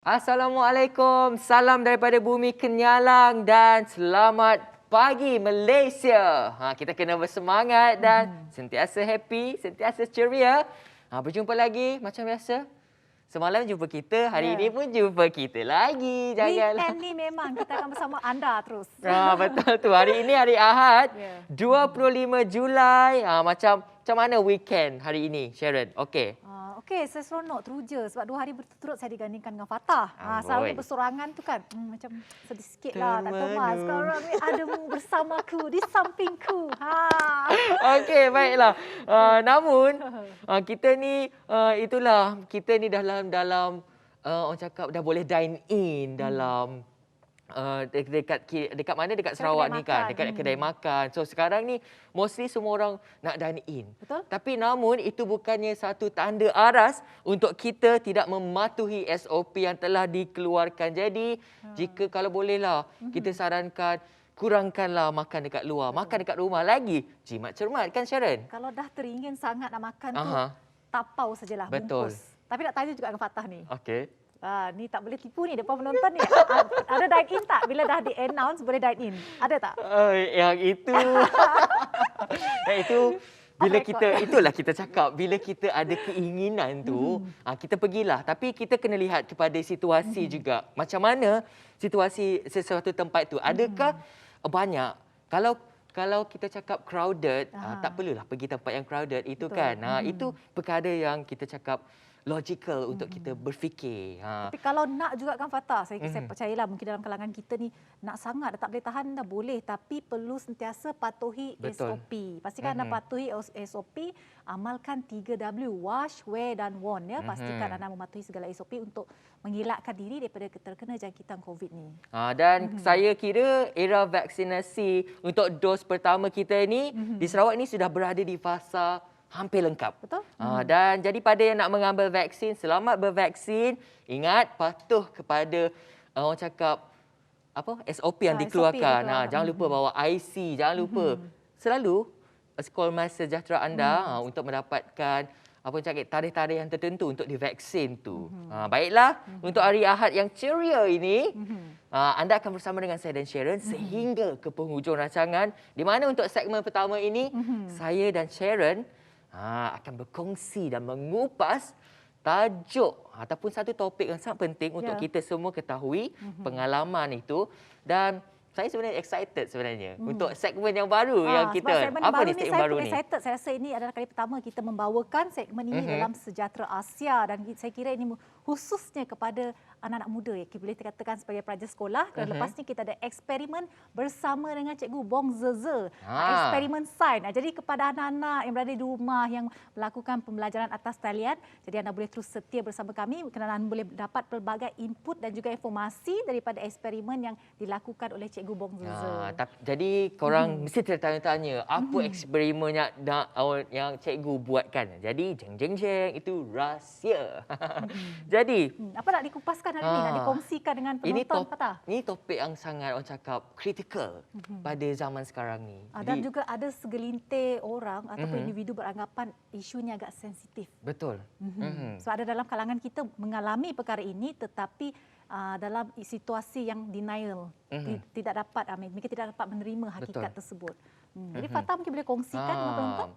Assalamualaikum, salam daripada bumi Kenyalang dan selamat pagi Malaysia. Kita kena bersemangat dan sentiasa happy, sentiasa ceria. Berjumpa lagi macam biasa. Semalam jumpa kita, hari ini pun jumpa kita lagi. Weekend ni memang kita akan bersama anda terus. Betul tu. Hari ini hari Ahad, 25 Julai. Macam mana weekend hari ini, Sharon? Okey. Okey, saya seronok teruja sebab 2 hari berturut-turut saya digandingkan dengan Fatah. Selalu bersorangan tu kan, macam sedih sikit lah. Tak tahu mas, sekarang ni adamu bersamaku, di sampingku. Okey, baiklah. Namun, kita ni, itulah, kita ni dalam orang cakap dah boleh dine in dalam dekat mana? Dekat Sarawak ni kan, dekat kedai makan. So sekarang ni mostly semua orang nak dine in. Betul. Tapi namun itu bukannya satu tanda aras untuk kita tidak mematuhi SOP yang telah dikeluarkan. Jadi jika kalau bolehlah kita sarankan kurangkanlah makan dekat luar, makan dekat rumah lagi. Jimat cermat kan Sharon? Kalau dah teringin sangat nak makan tu, tapau sajalah, bungkus. Tapi nak tanya juga dengan Fatah ni. Okey. Ni tak boleh tipu ni depan penonton ni. Ada dine in tak? Bila dah di-announce boleh dine in. Ada tak? Yang itu bila itulah kita cakap, bila kita ada keinginan tu, kita pergilah. Tapi kita kena lihat kepada situasi juga. Macam mana situasi sesuatu tempat tu? Adakah banyak? Kalau kita cakap crowded, tak perlulah pergi tempat yang crowded itu. Betul. Kan. Itu perkara yang kita cakap logical untuk kita berfikir. Tapi kalau nak juga kan Fatah, saya percayalah mungkin dalam kalangan kita ni nak sangat dah tak boleh tahan dah boleh, tapi perlu sentiasa patuhi SOP. Pastikan anda patuhi SOP, amalkan 3W, wash, wear dan warn ya. Pastikan anda mematuhi segala SOP untuk mengelakkan diri daripada terkena jangkitan COVID ni. Dan saya kira era vaksinasi untuk dos pertama kita ni di Sarawak ni sudah berada di fasa hampir lengkap. Betul. Dan jadi pada yang nak mengambil vaksin, selamat bervaksin. Ingat, patuh kepada orang cakap SOP yang dikeluarkan. Jangan lupa bawa IC, jangan lupa selalu skor masa sejahtera anda untuk mendapatkan tarikh-tarikh yang tertentu untuk divaksin tu. Baiklah, untuk hari Ahad yang ceria ini, anda akan bersama dengan saya dan Sharon sehingga ke penghujung rancangan, di mana untuk segmen pertama ini, saya dan Sharon akan berkongsi dan mengupas tajuk ataupun satu topik yang sangat penting untuk kita semua ketahui pengalaman itu. Dan saya sebenarnya excited untuk segmen yang baru yang kita. Apa ni segmen baru ni? Saya excited. Saya rasa ini adalah kali pertama kita membawakan segmen ini dalam sejahtera Asia, dan saya kira ini khususnya kepada anak-anak muda ya, boleh dikatakan sebagai pelajar sekolah. Dan lepas ni kita ada eksperimen bersama dengan Cikgu Bong Zeze. Eksperimen sains. Jadi kepada anak-anak yang berada di rumah yang melakukan pembelajaran atas talian, jadi anda boleh terus setia bersama kami kerana anda boleh dapat pelbagai input dan juga informasi daripada eksperimen yang dilakukan oleh Cikgu Bong Zeze. Jadi korang mesti tertanya-tanya apa eksperimen yang cikgu buatkan. Jadi jeng itu rahsia. Jadi apa nak dikupaskan hari ini, nak dikongsikan dengan penonton Fatah? Ini topik yang sangat orang cakap kritikal pada zaman sekarang ni. Dan juga ada segelintir orang ataupun individu beranggapan isu ni agak sensitif. Betul. Sebab ada dalam kalangan kita mengalami perkara ini tetapi dalam situasi yang denial, tidak dapat menerima hakikat tersebut. Jadi Fatah mungkin boleh kongsikan dengan penonton.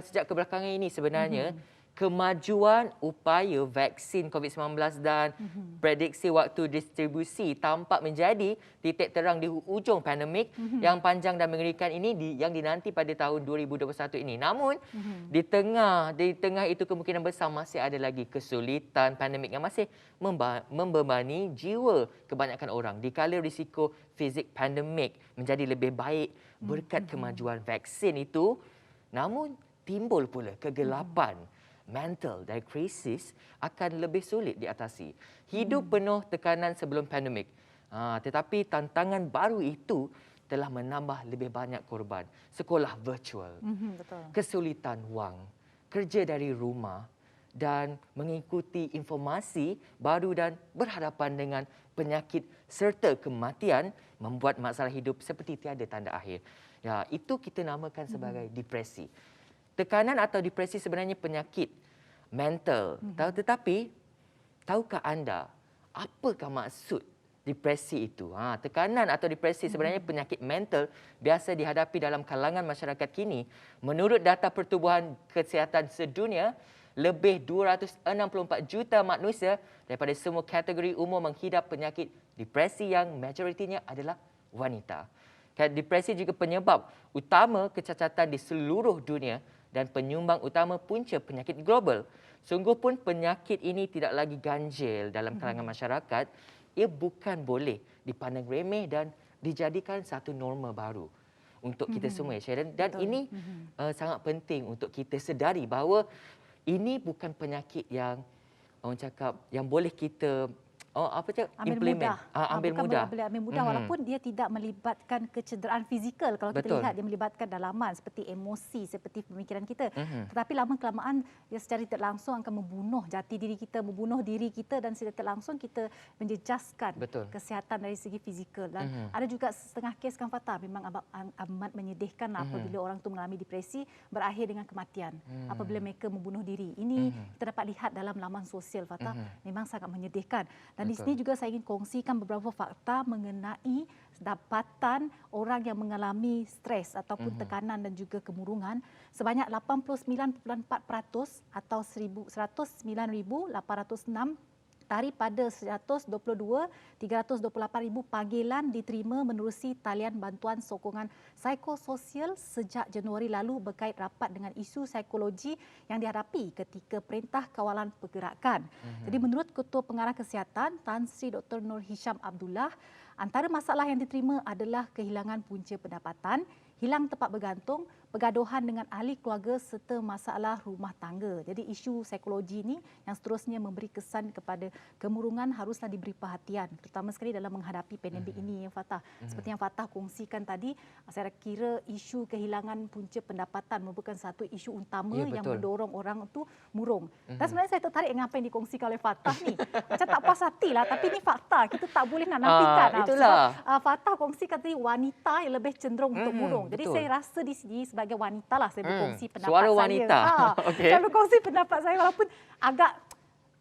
Sejak kebelakangan ini sebenarnya kemajuan upaya vaksin COVID-19 dan prediksi waktu distribusi tampak menjadi titik terang di hujung pandemik yang panjang dan mengerikan ini yang dinanti pada tahun 2021 ini. Namun di tengah itu kemungkinan besar masih ada lagi kesulitan pandemik yang masih membebani jiwa kebanyakan orang. Dikala risiko fizik pandemik menjadi lebih baik berkat kemajuan vaksin itu, namun timbul pula kegelapan mental dan krisis akan lebih sulit diatasi. Hidup penuh tekanan sebelum pandemik. Tetapi tantangan baru itu telah menambah lebih banyak korban. Sekolah virtual, kesulitan wang, kerja dari rumah dan mengikuti informasi baru dan berhadapan dengan penyakit serta kematian membuat masalah hidup seperti tiada tanda akhir. Itu kita namakan sebagai depresi. Tekanan atau depresi sebenarnya penyakit mental. Tetapi tahukah anda apakah maksud depresi itu? Tekanan atau depresi sebenarnya penyakit mental biasa dihadapi dalam kalangan masyarakat kini. Menurut data Pertubuhan Kesihatan Sedunia, lebih 264 juta manusia daripada semua kategori umur menghidap penyakit depresi yang majoritinya adalah wanita. Depresi juga penyebab utama kecacatan di seluruh dunia dan penyumbang utama punca penyakit global. Sungguh pun penyakit ini tidak lagi ganjil dalam kalangan masyarakat. Ia bukan boleh dipandang remeh dan dijadikan satu norma baru untuk kita semua, Sharon. Dan ini sangat penting untuk kita sedari bahawa ini bukan penyakit yang orang cakap yang boleh kita ambil mudah Mhm. walaupun dia tidak melibatkan kecederaan fizikal. Kalau kita Betul. lihat dia melibatkan dalaman seperti emosi, seperti pemikiran kita. Mhm. Tetapi lama-kelamaan dia secara tidak langsung akan membunuh jati diri kita, membunuh diri kita dan secara tidak langsung kita menjejaskan Betul. kesihatan dari segi fizikal. Dan ada juga setengah kes Kang Fatah memang amat menyedihkan apabila orang itu mengalami depresi berakhir dengan kematian apabila mereka membunuh diri. Ini kita dapat lihat dalam laman sosial Fatah, memang sangat menyedihkan. Dan di sini juga saya ingin kongsikan beberapa fakta mengenai dapatan orang yang mengalami stres ataupun tekanan dan juga kemurungan. Sebanyak 89.4% atau 109,806 daripada 122,328,000 panggilan diterima menerusi talian bantuan sokongan psikososial sejak Januari lalu berkait rapat dengan isu psikologi yang dihadapi ketika Perintah Kawalan Pergerakan. Jadi menurut Ketua Pengarah Kesihatan Tan Sri Dr. Nur Hisham Abdullah, antara masalah yang diterima adalah kehilangan punca pendapatan, hilang tempat bergantung, pergaduhan dengan ahli keluarga serta masalah rumah tangga. Jadi isu psikologi ini yang seterusnya memberi kesan kepada kemurungan haruslah diberi perhatian, terutama sekali dalam menghadapi pandemik ini, yang Fatah. Seperti yang Fatah kongsikan tadi, saya kira isu kehilangan punca pendapatan merupakan satu isu utama yang mendorong orang itu murung. Dan sebenarnya saya tertarik dengan apa yang dikongsikan oleh Fatah ni. Macam tak puas hati lah, tapi ini fakta. Kita tak boleh nak nafikan. Itulah. Sebab Fatah kongsikan tadi wanita yang lebih cenderung untuk murung. Jadi betul. saya rasa di sini sebagai wanita lah saya berkongsi pendapat Suara saya. wanita. Okey. Saya berkongsi pendapat saya walaupun agak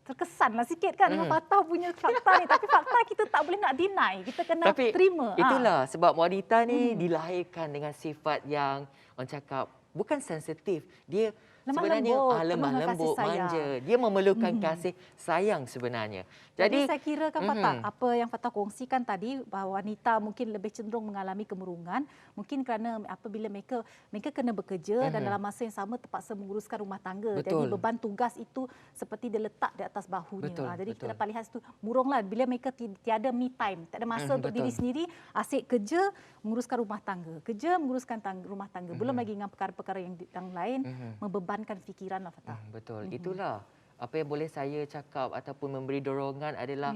terkesanlah sikit kan dengan Fatah punya fakta ni. Tapi fakta kita tak boleh nak deny. Kita kena terima. Itulah sebab wanita ni dilahirkan dengan sifat yang orang cakap bukan sensitif. Dia Lemah sebenarnya lembut, lemah penuh dengan lembut, kasih sayang. manja. Dia memerlukan kasih sayang sebenarnya. Jadi saya kira kan Fatah, apa yang Fatah kongsikan tadi bahawa wanita mungkin lebih cenderung mengalami kemurungan, mungkin kerana apabila mereka kena bekerja dan dalam masa yang sama terpaksa menguruskan rumah tangga. Betul. Jadi beban tugas itu seperti dia letak di atas bahunya. Betul, Jadi betul. kita dapat lihat situ murunglah bila mereka tiada me time, tak ada masa untuk diri sendiri, asyik kerja menguruskan rumah tangga. Kerja menguruskan rumah tangga. Belum lagi dengan perkara-perkara yang lain membebankan fikiran lah Fatah. Betul. Itulah apa yang boleh saya cakap ataupun memberi dorongan adalah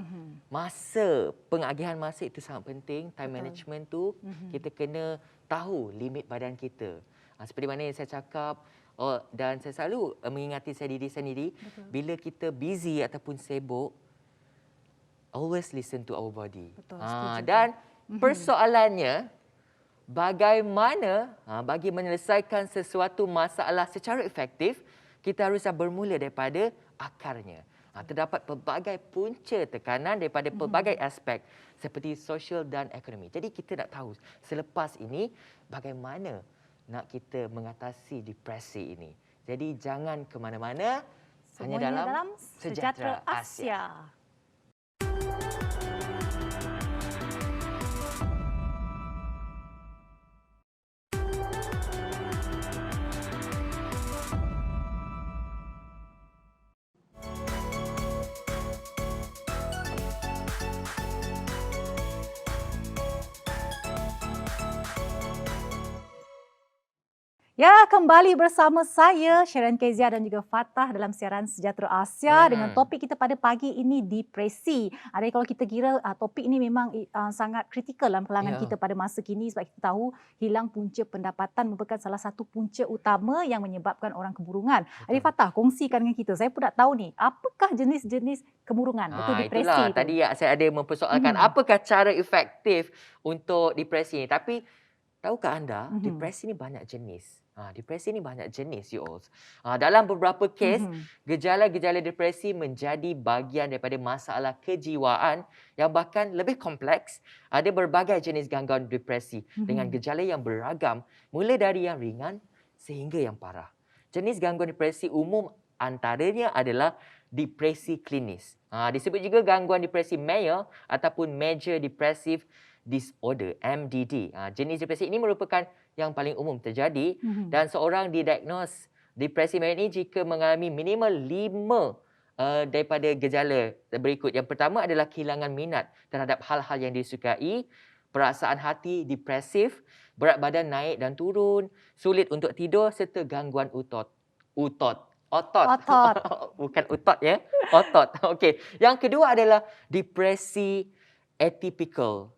masa, pengagihan masa itu sangat penting. Time management tu kita kena tahu limit badan kita. Seperti mana yang saya cakap dan saya selalu mengingati saya diri sendiri, bila kita busy ataupun sibuk, always listen to our body. Betul, setuju. Dan persoalannya bagaimana bagi menyelesaikan sesuatu masalah secara efektif, kita harus bermula daripada akarnya. Terdapat pelbagai punca tekanan daripada pelbagai aspek seperti sosial dan ekonomi. Jadi kita nak tahu selepas ini bagaimana nak kita mengatasi depresi ini. Jadi jangan ke mana-mana, hanya dalam Sejahtera Asia. Ya, kembali bersama saya Sharon Kezia dan juga Fatah dalam siaran Sejahtera Asia dengan topik kita pada pagi ini depresi. Jadi kalau kita kira topik ini memang sangat kritikal dalam kalangan kita pada masa kini sebab kita tahu hilang punca pendapatan merupakan salah satu punca utama yang menyebabkan orang kemurungan. Jadi Fatah kongsikan dengan kita. Saya pun nak tahu ni, apakah jenis-jenis kemurungan atau depresi itulah. itu? Tadi saya ada mempersoalkan apakah cara efektif untuk depresi ini. Tapi tahukah anda, depresi ini banyak jenis. Depresi ni banyak jenis, you all. Dalam beberapa kes, gejala-gejala depresi menjadi bahagian daripada masalah kejiwaan yang bahkan lebih kompleks. Ada berbagai jenis gangguan depresi dengan gejala yang beragam, mula dari yang ringan sehingga yang parah. Jenis gangguan depresi umum antaranya adalah depresi klinis. Disebut juga gangguan depresi mayor ataupun major depressive disorder, MDD. Jenis depresi ini merupakan yang paling umum terjadi dan seorang didiagnos depresi mayor ini jika mengalami minimal 5 daripada gejala berikut. Yang pertama adalah kehilangan minat terhadap hal-hal yang disukai, perasaan hati depresif, berat badan naik dan turun, sulit untuk tidur serta gangguan otot. Bukan utot ya. Otot. Okey. Yang kedua adalah depresi atypical.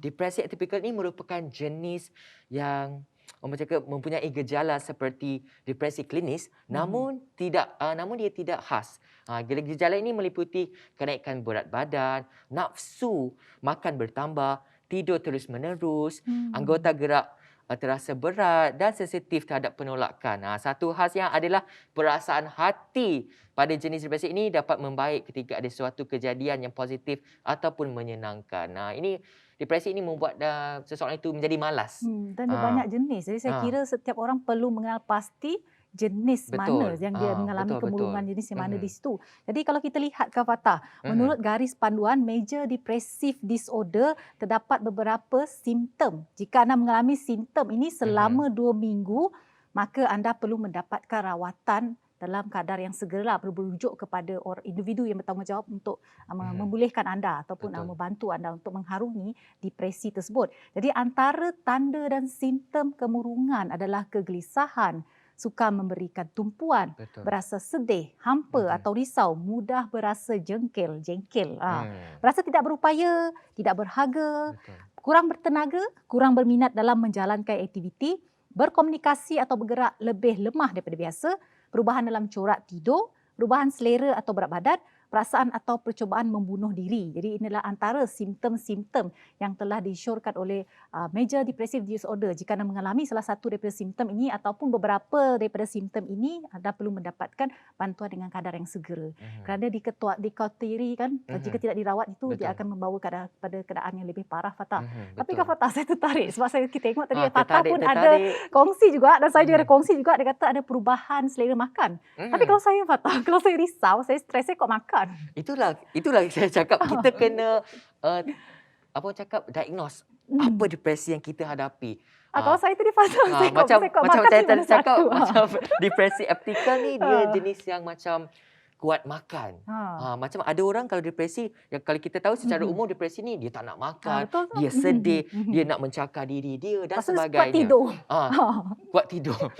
Depresi atypical ni merupakan jenis yang orang cakap mempunyai gejala seperti depresi klinis namun dia tidak khas. Gejala ini meliputi kenaikan berat badan, nafsu makan bertambah, tidur terus-menerus, anggota gerak terasa berat dan sensitif terhadap penolakan. Satu khasnya adalah perasaan hati pada jenis depresi ini dapat membaik ketika ada suatu kejadian yang positif ataupun menyenangkan. Ini depresi ini membuat seseorang itu menjadi malas. Dan ada banyak jenis. Jadi saya kira setiap orang perlu mengenal pasti jenis mana yang dia mengalami kemurungan jenis yang mana di situ. Jadi kalau kita lihat Fatah, menurut garis panduan major depressive disorder terdapat beberapa simptom. Jika anda mengalami simptom ini selama 2 minggu, maka anda perlu mendapatkan rawatan dalam kadar yang segera, perlu berujuk kepada individu yang bertanggungjawab untuk memulihkan anda ataupun membantu anda untuk mengharungi depresi tersebut. Jadi antara tanda dan simptom kemurungan adalah kegelisahan, suka memberikan tumpuan, berasa sedih, hampa atau risau, mudah berasa jengkel, berasa tidak berupaya, tidak berharga, kurang bertenaga, kurang berminat dalam menjalankan aktiviti, berkomunikasi atau bergerak lebih lemah daripada biasa, perubahan dalam corak tidur, perubahan selera atau berat badan, perasaan atau percubaan membunuh diri. Jadi inilah antara simptom-simptom yang telah disyorkan oleh major depressive disorder. Jika anda mengalami salah satu daripada simptom ini ataupun beberapa daripada simptom ini, anda perlu mendapatkan bantuan dengan kadar yang segera. Kerana dikategorikan jika tidak dirawat itu dia akan membawa pada keadaan yang lebih parah, Fatah. Tapi Fatah, saya tertarik sebab kita tengok tadi Fatah pun ada kongsi juga dan saya juga ada kongsi juga, dia kata ada perubahan selera makan. Tapi kalau saya Fatah, kalau saya risau, saya stres, saya kok makan. Itulah saya cakap kita kena diagnose apa depresi yang kita hadapi. Kalau saya tadi Fatah, macam saya tadi cakap macam depresi atypical ni dia jenis yang macam kuat makan. Macam ada orang kalau depresi, yang kalau kita tahu secara umum depresi ni dia tak nak makan, dia sedih, dia nak mencakar diri dia dan sebagainya. Kuat tidur.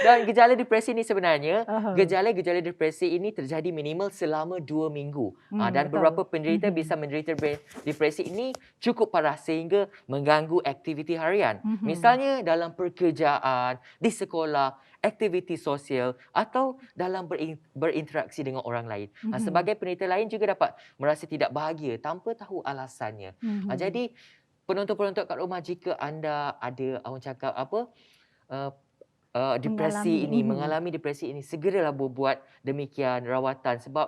Dan gejala depresi ni sebenarnya, gejala-gejala depresi ini terjadi minimal selama 2 minggu. Dan beberapa penderita bisa menderita depresi ini cukup parah sehingga mengganggu aktiviti harian. Misalnya dalam pekerjaan, di sekolah, aktiviti sosial atau dalam berinteraksi dengan orang lain. Sebagai penderita lain juga dapat merasa tidak bahagia tanpa tahu alasannya. Jadi penonton-penonton kat rumah, jika anda ada mengalami depresi ini, segeralah buat demikian rawatan sebab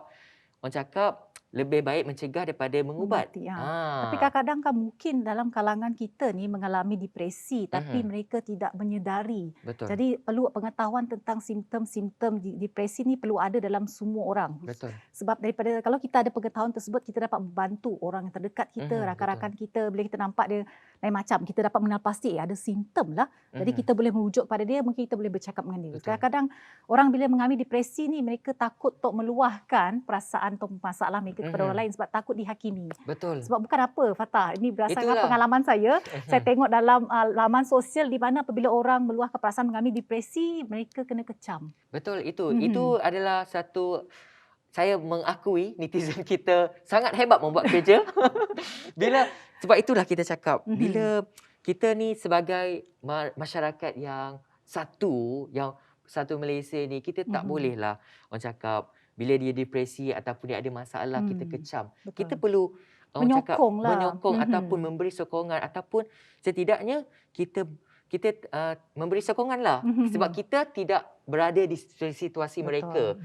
orang cakap lebih baik mencegah daripada mengubati. Tapi kadang-kadang kan mungkin dalam kalangan kita ni mengalami depresi tapi mereka tidak menyedari. Jadi perlu pengetahuan tentang simptom-simptom depresi ni perlu ada dalam semua orang. Sebab daripada kalau kita ada pengetahuan tersebut, kita dapat membantu orang yang terdekat kita, rakan-rakan kita. Bila kita nampak dia lain macam, kita dapat mengenal pasti ada simptom lah. Jadi kita boleh merujuk pada dia, mungkin kita boleh bercakap dengan dia. Kadang-kadang orang bila mengalami depresi ni, mereka takut untuk meluahkan perasaan atau masalah mereka kepada orang lain sebab takut dihakimi. Sebab bukan apa, Fatah. Ini berdasarkan pengalaman saya. Saya tengok dalam laman sosial di mana apabila orang meluahkan perasaan mengalami depresi, mereka kena kecam. Itu adalah satu, saya mengakui netizen kita sangat hebat membuat kerja. Sebab itulah kita cakap, bila kita ni sebagai masyarakat yang satu Malaysia ni, kita tak bolehlah orang cakap bila dia depresi ataupun dia ada masalah kita kecam. Kita perlu menyokong ataupun memberi sokongan ataupun setidaknya kita kita memberi sokonganlah sebab kita tidak berada di situasi Betul. mereka.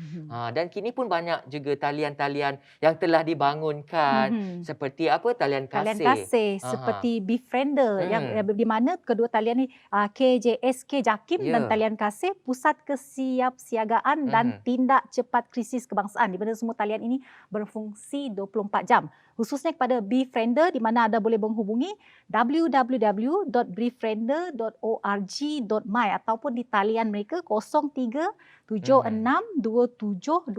Dan kini pun banyak juga talian-talian yang telah dibangunkan seperti apa talian Talian kasih. kasih seperti Befriender yang di mana kedua talian ni KJSK Jakim dan talian kasih Pusat Kesiapsiagaan dan Tindak Cepat Krisis Kebangsaan, di mana semua talian ini berfungsi 24 jam. Khususnya kepada Befriender di mana anda boleh menghubungi www.befriender.org.my ataupun di talian mereka 0376272929.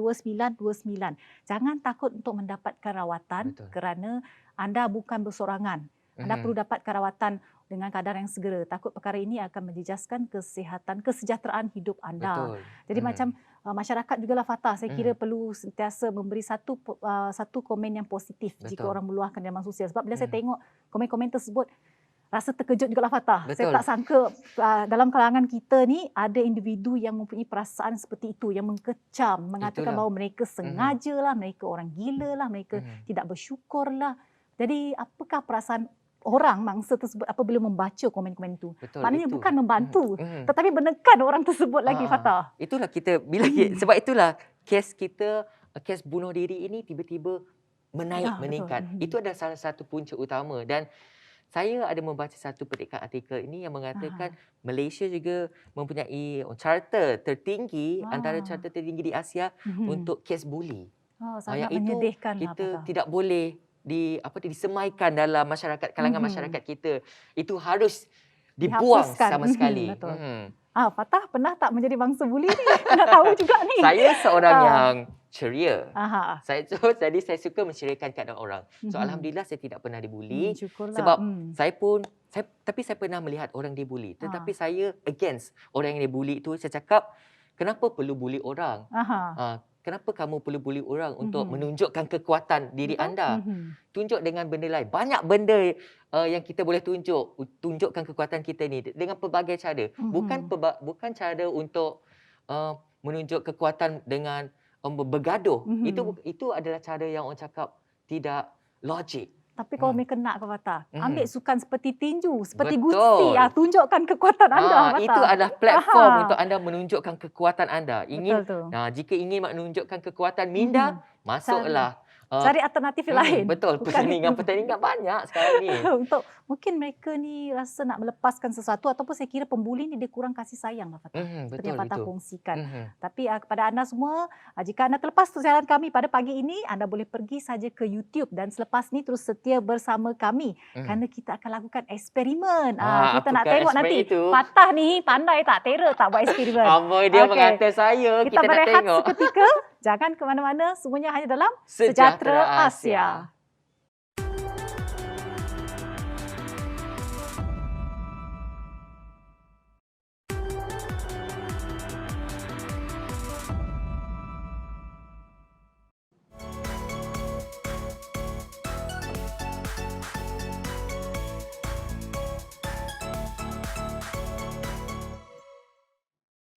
Jangan takut untuk mendapatkan rawatan. Betul. Kerana anda bukan bersorangan. Anda perlu dapatkan rawatan dengan kadar yang segera. Takut perkara ini akan menjejaskan kesejahteraan hidup anda. Betul. Jadi macam masyarakat jugalah Fatah, saya kira perlu sentiasa memberi satu komen yang positif jika orang meluahkan di laman sosial. Sebab bila saya tengok komen-komen tersebut, rasa terkejut jugalah Fatah. Betul. Saya tak sangka dalam kalangan kita ni ada individu yang mempunyai perasaan seperti itu, yang mengkecam, mengatakan bahawa mereka sengajalah, mereka orang gila lah, mereka tidak bersyukur lah. Jadi apakah perasaan orang mangsa tersebut apabila membaca komen-komen itu? Betul, Maknanya itu. bukan membantu, tetapi menekan orang tersebut lagi, Fatah. Itulah kita sebab itulah kes kita, kes bunuh diri ini tiba-tiba meningkat. Betul. Itu adalah salah satu punca utama. Dan saya ada membaca satu petikan artikel ini yang mengatakan Malaysia juga mempunyai charter tertinggi, antara charter tertinggi di Asia untuk kes buli. Sangat yang itu menyedihkan kita tidak boleh disemaikan dalam kalangan masyarakat kita. Itu harus dibuang sama sekali. Betul. Fatah pernah tak menjadi bangsa buli ni? Nak tahu juga ni. Saya seorang yang ceria. Saya suka menceriakan keadaan orang. So alhamdulillah saya tidak pernah dibuli. Sebab tapi saya pernah melihat orang dibuli. Tetapi saya against orang yang dibuli itu. Saya cakap, kenapa perlu buli orang? Kenapa kamu perlu buli orang untuk menunjukkan kekuatan diri anda? Tunjuk dengan benda lain. Banyak benda yang kita boleh tunjukkan kekuatan kita ni dengan pelbagai cara. Bukan cara untuk menunjuk kekuatan dengan bergaduh. Itu adalah cara yang orang cakap tidak logik. Tapi kalau mereka nak ke Fatah, ambil sukan seperti tinju, seperti Betul. gusi, tunjukkan kekuatan anda, Fatah. Itu adalah platform untuk anda menunjukkan kekuatan anda. Jika ingin menunjukkan kekuatan minda, masuklah. Cari alternatif lain. Betul, pertandingan banyak sekarang ni. Untuk mungkin mereka ni rasa nak melepaskan sesuatu, ataupun saya kira pembuli ni dia kurang kasih sayang lah Fatah. Seperti yang Fatah kongsikan. Tapi kepada anda semua, jika anda terlepas siaran kami pada pagi ini, anda boleh pergi saja ke YouTube dan selepas ni terus setia bersama kami. Kerana kita akan lakukan eksperimen. Kita nak tengok nanti Fatah ni pandai tak, terror tak buat eksperimen. Dia mengata saya, kita nak berehat tengok. seketika. Jangan ke mana-mana, semuanya hanya dalam Sejahtera Asia.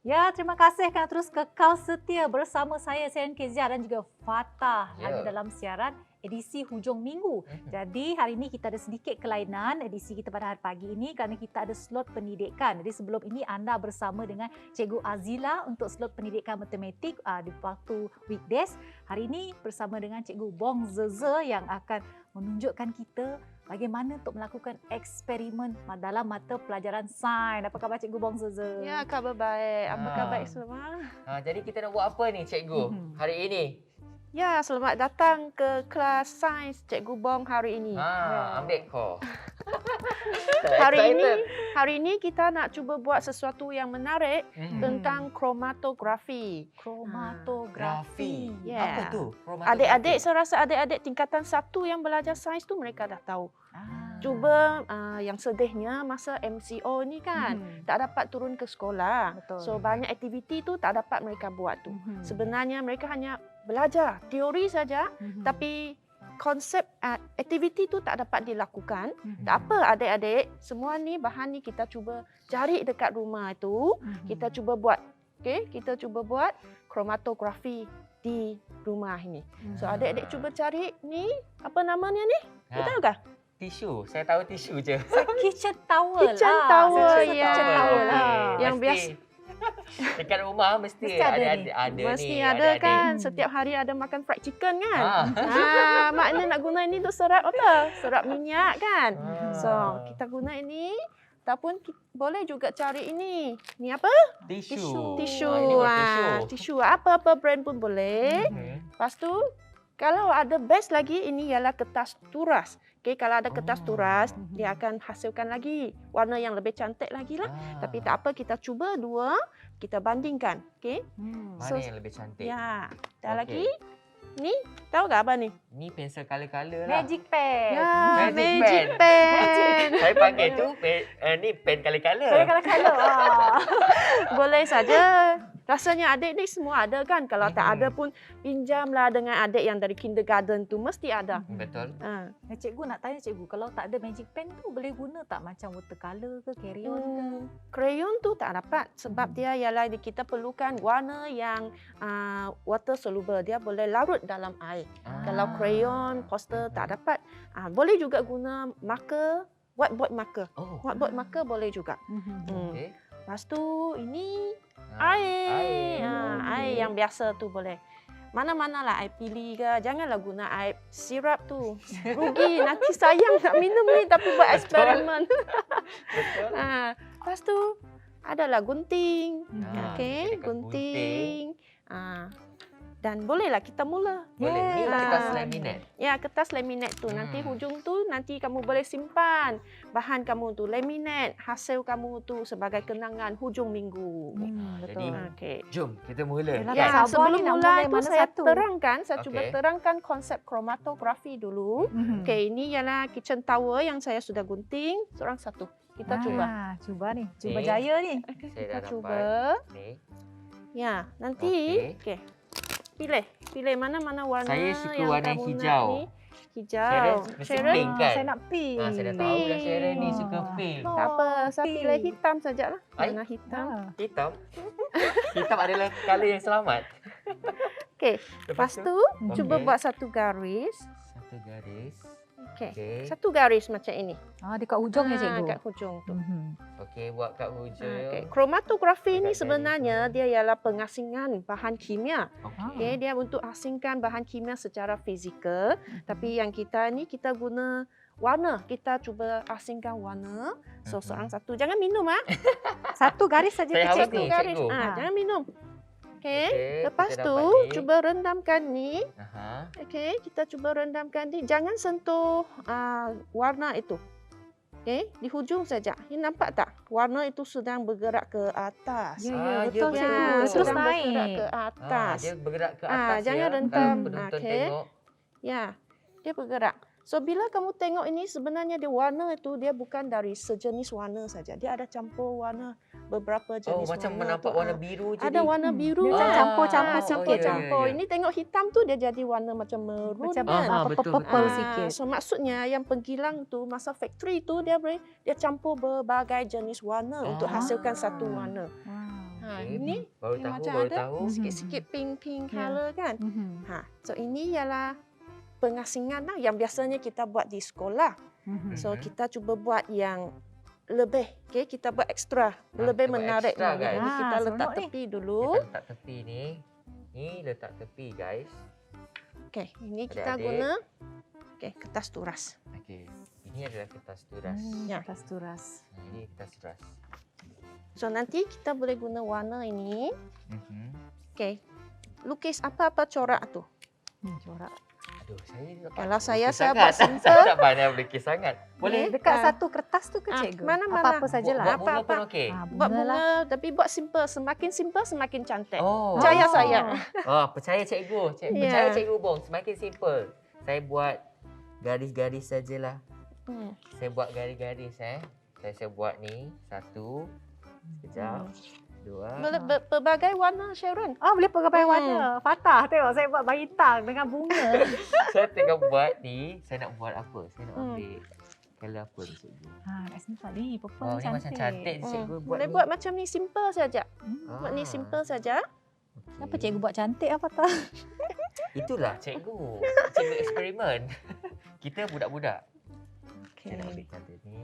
Ya, terima kasih kerana terus kekal setia bersama saya, Seren Kezia dan juga Fatah hanya dalam siaran edisi hujung minggu. Jadi hari ini kita ada sedikit kelainan edisi kita pada hari pagi ini kerana kita ada slot pendidikan. Jadi sebelum ini anda bersama dengan Cikgu Azila untuk slot pendidikan matematik di waktu weekdays. Hari ini bersama dengan Cikgu Bong Zeze yang akan menunjukkan kita bagaimana untuk melakukan eksperimen dalam mata pelajaran sains. Apa khabar Cikgu Bong Zeze? Ya, khabar baik. Apa khabar semua? Jadi kita nak buat apa ni Cikgu hari ini? Ya, selamat datang ke kelas sains Cikgu Bong hari ini. Ambil kau. Hari ini kita nak cuba buat sesuatu yang menarik tentang kromatografi. Kromatografi. Apa tu? Adik-adik, saya rasa adik-adik tingkatan 1 yang belajar sains tu mereka dah tahu. Cuba yang sedihnya masa MCO ni kan tak dapat turun ke sekolah. Betul. So banyak aktiviti tu tak dapat mereka buat tu. Sebenarnya mereka hanya belajar teori saja tapi konsep aktiviti tu tak dapat dilakukan. Tak apa adik-adik, semua ni bahan ni kita cuba cari dekat rumah tu. Kita cuba buat. Okey, kita cuba buat kromatografi di rumah ini. So adik-adik cuba cari ni apa namanya ni? Kita tahu kah? Tisu. Saya tahu tisu je. Kitchen towel Kitchen lah. towel, Saya rasa ya. kitchen towel lah. Okey. Yang Mesti- Dekat rumah mesti, Mesti ada ada, ni. ada Mesti ni. ada adik. kan. Setiap hari ada makan fried chicken kan. Ah. Makna nak guna ini untuk serap apa? Serap minyak kan. Ah. So, kita guna ini. Ataupun boleh juga cari ini. Ni apa? Tisu. Tisu. Ah, ini buat tisu. Tisu. Apa-apa brand pun boleh. Mhm. Lepas tu, kalau ada best lagi, ini ialah kertas turas. Okay, kalau ada kertas Oh. turas, dia akan hasilkan lagi warna yang lebih cantik lagi lah. Ah. Tapi tak apa, kita cuba dua, kita bandingkan. Okay? Mana So, yang lebih cantik? Ya. Okey. Dah lagi. Ni, tahu tak apa ni? Ni pensel color-color lah. Magic pen. Ya, Magic magic pen. Saya panggil tu ni pen color-color. Kalau Boleh saja. Rasanya adik ni semua ada kan. Kalau tak ada pun pinjamlah dengan adik yang dari kindergarten tu. Mesti ada. Betul. Ha. Cikgu nak tanya cikgu, kalau tak ada magic pen tu boleh guna tak macam watercolor ke crayon ke? Crayon tu tak dapat sebab dia ialah kita perlukan warna yang water soluble. Dia boleh larut dalam air. Kalau crayon, poster tak dapat. Boleh juga guna marker, whiteboard marker. Oh. Whiteboard marker boleh juga. Okey. Lepas tu ini Ah, air. air. Air yang biasa tu boleh. Mana-mana lah air pilih ke. Janganlah guna air sirap tu. Rugi. Nanti sayang nak minum ni tapi buat eksperimen. Betul. Lepas tu adalah gunting. Ah, Okey, kita dekat gunting. Dan bolehlah kita mula. Boleh. Ni Yeah. kertas laminate. Ya, kertas laminate tu. Nanti Hmm. hujung tu nanti kamu boleh simpan bahan kamu tu laminate, hasil kamu tu sebagai kenangan hujung minggu. Jadi, Okey. jom kita mula. Yelah, Kan? tak sabar Sebelum ni nak mula mulai tu mana saya satu. terangkan, saya cuba Okey. terangkan konsep kromatografi dulu. Okey, ini ialah kitchen tower yang saya sudah gunting, seorang satu. Kita cuba. Cuba ni. Cuba Ni. jaya ni. Saya Kita dah dapat. cuba. Ni. Ya, nanti okey. Pilih mana-mana warna Saya suka yang warna kamu nak hijau. ni. Hijau. Sharon mesti Sharon, pink kan? Saya nak pink. Saya dah tahu dah Sharon ni suka Ah. pink. tak apa, saya Pink. pilih hitam sajalah. Ai? Warna hitam. Hitam. Hitam adalah colour yang selamat. Okey, lepas tu cuba Okey. buat satu garis. Satu garis. Okey. Okey. Satu garis macam ini. Dekat hujung ya cikgu. Kat hujung tu. Okey, buat kat hujung. Okey, kromatografi ni Dekat sebenarnya garis tu. dia ialah pengasingan bahan kimia. Okey. Okey, dia untuk asingkan bahan kimia secara fizikal, tapi yang kita ni kita guna warna. Kita cuba asingkan warna. So seorang satu. Jangan minum Satu garis saja Saya ke haus cikgu? ni. garis. cikgu. Jangan minum. Okey. Okey, Lepas kita tu dapat ni. cuba rendamkan ni. Aha. Okey, kita cuba rendamkan ni. Jangan sentuh warna itu. Okey, di hujung saja. Ini nampak tak? Warna itu sedang bergerak ke atas. Ya, Ah, ya, betul ya, cikgu. betul. Terus sedang bergerak naik. ke atas. Dia bergerak ke atas jangan ya. rentam. Kalau penonton Okey. tengok. Ya, dia bergerak. So bila kamu tengok ini sebenarnya dia warna itu dia bukan dari sejenis warna saja. Dia ada campur warna beberapa jenis Macam warna. menampak tu. warna biru je. Ada warna biru. Dia macam campur-campur sikit. Campur-campur. Ya, ya, ya. Ini tengok hitam tu dia jadi warna macam merun Macam kan. betul, purple betul. sikit. So maksudnya yang penggilang tu masa factory tu dia campur berbagai jenis warna untuk hasilkan satu warna. Okey, Ini baru dia tahu, macam baru ada tahu. sikit-sikit pink Ya. color kan. So ini ialah pengasingan lah yang biasanya kita buat di sekolah. So kita cuba buat yang lebih, okay? Kita buat ekstra, lebih kita buat menarik. ekstra, lagi. guys. Ini kita letak seronok ni. tepi dulu. Kita letak tepi ni. Ni letak tepi guys. Okey, ini kita Adik-adik. guna kertas turas. Okey. Ini adalah kertas turas. Ya. Kertas turas. Ini kertas turas. So nanti kita boleh guna warna ini. Mhm. Okey. Lukis apa-apa corak tu. Corak. Aduh, saya tak Kalau pandai saya melukis buat sangat. simple. Saya tak pandai melukis sangat. Boleh Dekat Ah. satu kertas tu ke cikgu? mana-mana. Apa-apa sajalah. Buat bunga pun Apa-apa. okey. Buat Bunga lah. bunga tapi buat simple. Semakin simple semakin cantik. Oh. Percaya saya. Percaya cikgu. Ya. Percaya cikgu Bong. Semakin simple. Saya buat garis-garis sajalah. Saya buat garis-garis Saya buat ni. Satu. Sekejap. Dua. Berbagai warna Sharon. Boleh pakai warna. Fatah tengok saya buat bintang dengan bunga. Saya tengah buat ni. Saya nak buat apa? Saya nak ambil colour apa ni cikgu? Kat sini tak ni purple Oh, ni cantik. macam cantik je cikgu buat Boleh ni. buat macam ni simple saja. Buat ni Ah. simple saja. Kenapa cikgu buat cantik apa tak? Itulah cikgu. Cikgu eksperimen. Kita budak-budak. Saya nak ambil color ni.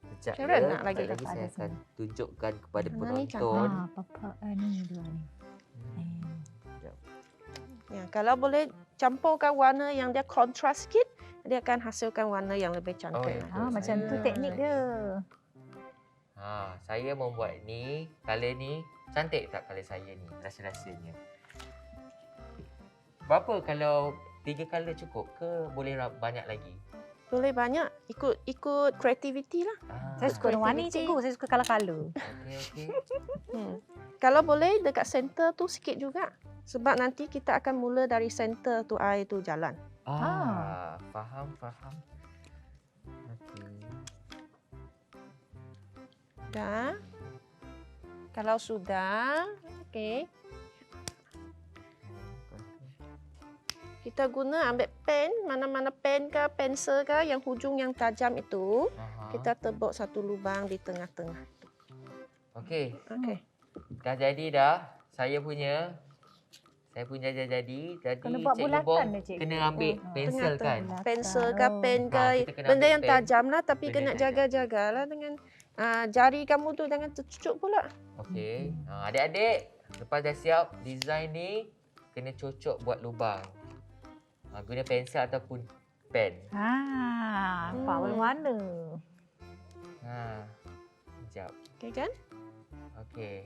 Sekejap Sharon ya. nak lagi Sekejap lagi tak saya ada akan sini. tunjukkan kepada Mana ni penonton. papa ni dua ni. Sekejap. Ya, kalau boleh campurkan warna yang dia kontras sikit, dia akan hasilkan warna yang lebih cantik. ya. Macam tu Saya- teknik dia. Saya membuat ni, color ni. Cantik tak color saya ni? Rasa-rasanya. Berapa kalau 3 color cukup ke boleh banyak lagi? Boleh banyak, ikut kreativiti lah. Saya suka warna-warni Creativity. cikgu, saya suka colour-colour. Okey. Kalau boleh dekat center tu sikit juga. Sebab nanti kita akan mula dari center tu air tu jalan. Faham. Okey. Dah. Kalau sudah, okey. Kita guna ambil pen, mana-mana pen ke, pensel ke, yang hujung yang tajam itu. Kita tebuk satu lubang di tengah-tengah. Okey. Okey. Dah jadi dah. Saya punya dah jadi. Jadi Kena buat Cikgu bulatan Bom dia, Cikgu. kena ambil pensel kan? Bulatan. Pensel ke, pen ke, kita kena benda ambil yang pen. tajam lah. Tapi Benda kena tajam. jaga-jagalah dengan jari kamu tu jangan tercucuk pula. Okey. Adik-adik, lepas dah siap design ni, kena cocok buat lubang. Guna pensel ataupun pen. Nampak warna-warna. Sekejap. Okey kan? Okey.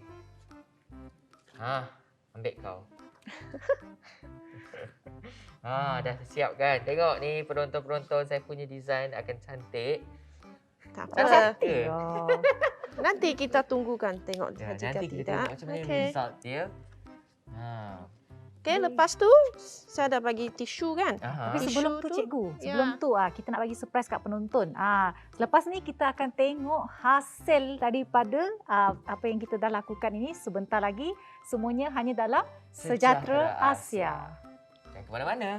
Ambil kau. Dah siap kan? Tengok ni penonton-penonton saya punya design akan cantik. Tak Dah apa. cantik ke? Nanti kita tunggukan tengok Ya, jika nanti kita tidak. tengok macam mana Okey. result dia. Okey, lepas tu saya dah bagi tisu kan? Tapi Tisu sebelum tu tu, cikgu, ya. sebelum tu kita nak bagi surprise kat penonton. Selepas ni kita akan tengok hasil daripada apa yang kita dah lakukan ini sebentar lagi. Semuanya hanya dalam Sejahtera Asia. Jangan ke mana-mana.